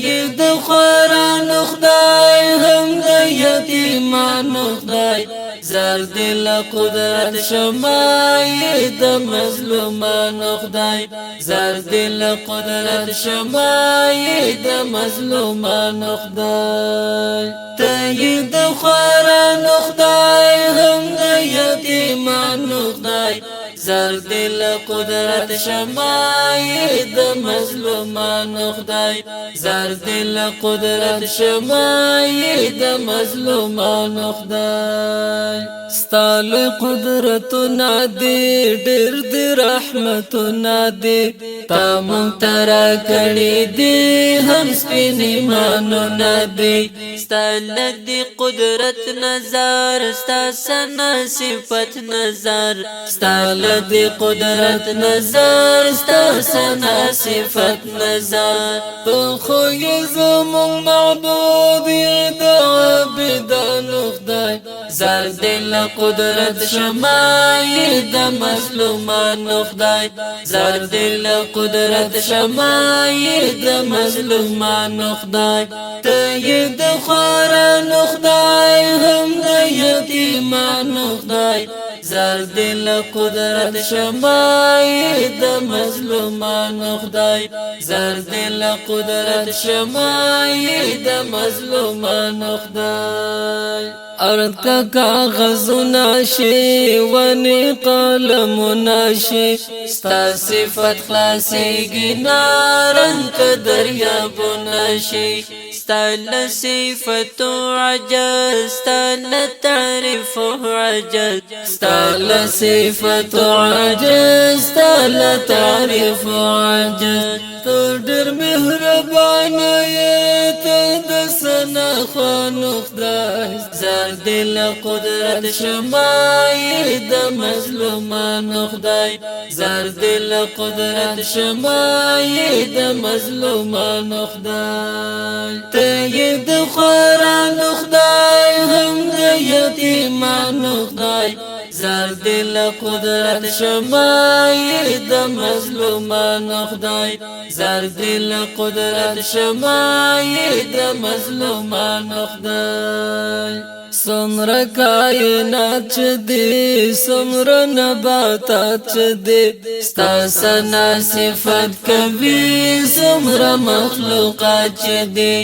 یې د خوارانو خدای هم د یتیمانو خدای زر دې له قدرت شمایې د مظلومانو خدای زر دې له قدرت شمایې د مظلومانو خدای ته یې د خوارانو خدای هم د یتیمانو خدای زر دې له قدرت شمایې د مظلومانو خدای زر دې له قدرت شمایې د مظلومانو خدای ستا لوی قدرتونه دې ډېر دې رحمتونه دې تا مونږ ته راکړي دي هم سپین ایمانونه دې ستا له دې قدرت نظر ستا ثنا صفت نظر ستا له دې قدرت نظر ستا ثنا صفت نظر تو خو یې زموږ معبود یې د عابدانو خدای زر دې له قدرت شمایې د مظلومانو خدای زر دې له قدرت شمایې د مظلومانو خدای ته یې د خوارانو خدای هم د یتیمانو خدای زر دې له قدرت شمایې د مظلومانو خدای زر دې له قدرت شمایې د مظلومانو خدای ارد کا کاغذونه شي ونی قلمونه شي ستا صفت خلاصېږي نارنګ که دریابونه شي ستا له صفتو عجز ستا له تعریفو عجز ستا له صفتو عجز ستا له تعریفو عجز تو ډېر مهربانه یې ته د ثنا خوانو خدای زر دې له قدرت شمایې د مظلومانو خدای زر دې له قدرت شمایې د مظلومانو خدای ته یې د خوارانو خدای هم د یتیمانو خدای زر دې له قدرت شمایې د مظلومانو خدای زر دې له قدرت شمایې د مظلومانو خدای سمره کائنات چې دی سمره نباتات چې دی ستا ثنا صفت کوي سمره مخلوقات چې دی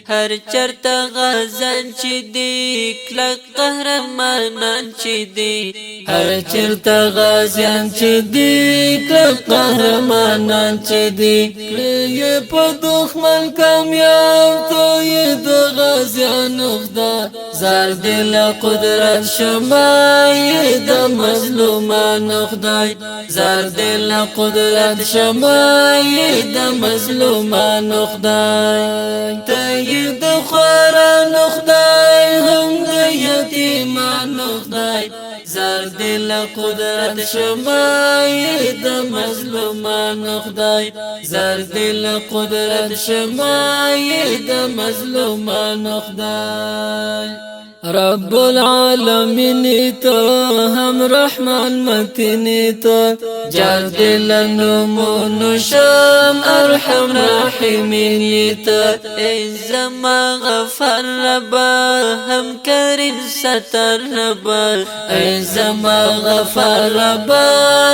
هر چرته غزل چې دی کلک قهرمانان چې دی هر چرته غازیان چې دی کلک قهرمانان چې دی کړي په دښمن کامیاب ته یې د غازیانو خدای زر دې له قدرت شمایې د مظلومانو خدای زر دې له قدرت شمایې د مظلومانو خدای ته یې د خوارانو خدای هم د یتیمانو خدای زر دې له قدرت شمایې د مظلومانو خدای زر دې له قدرت شمایې د مظلومانو خدای رب العالمین تو هم رحمان متین تو جار دل نمون شام ارحم راحمین تو ای زما غفر ربا هم کریم ستر ربا ای زما غفر ربا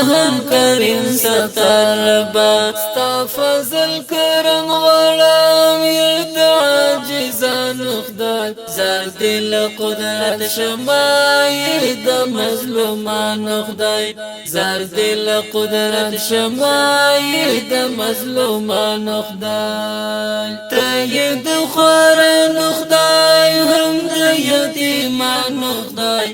هم کریم ستر ربا ستا فضل کرم غلام ید عاجزانو خدای زر دل قدرت شمایې د مظلومانو خدای زر دې له قدرت شمایې د مظلومانو خدای ته یې د خوارانو خدای هم د یتیمانو خدای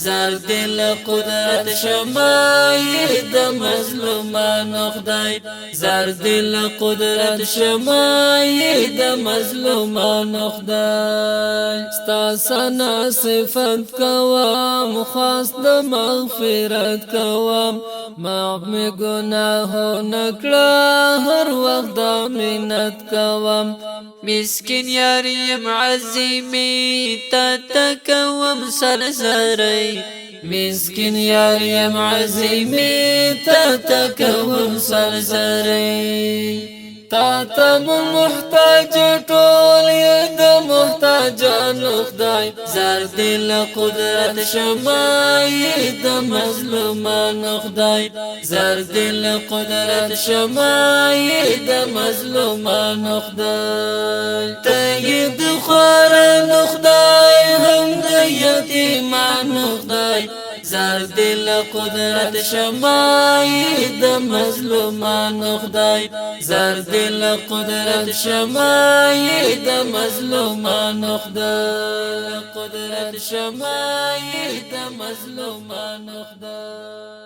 زر دې له قدرت شمایې د مظلومانو خدای زر دې له قدرت شمایې د مظلومانو خدای ستا ثنا صفت کوم خاص د مغفرت کوم معاف می گناهو نکړه هر وخت د منت کوم مسکین یاریم عظیمی تا تکوم سرسری مسکین یاریم عظیمی تا تکوم سرسری تا ته محتاج ټول د محتاجانو خدای زار دل قدرت شمای د مظلومانو خدای زار دل قدرت شمای د مظلومانو خدای تید خورن خدای هم د یتیمانو خدای زار دل قدرت شمای د مظلومانو خدای زار دل قدرت شمای د مظلومانو خدای قدرت شمای د مظلومانو خدای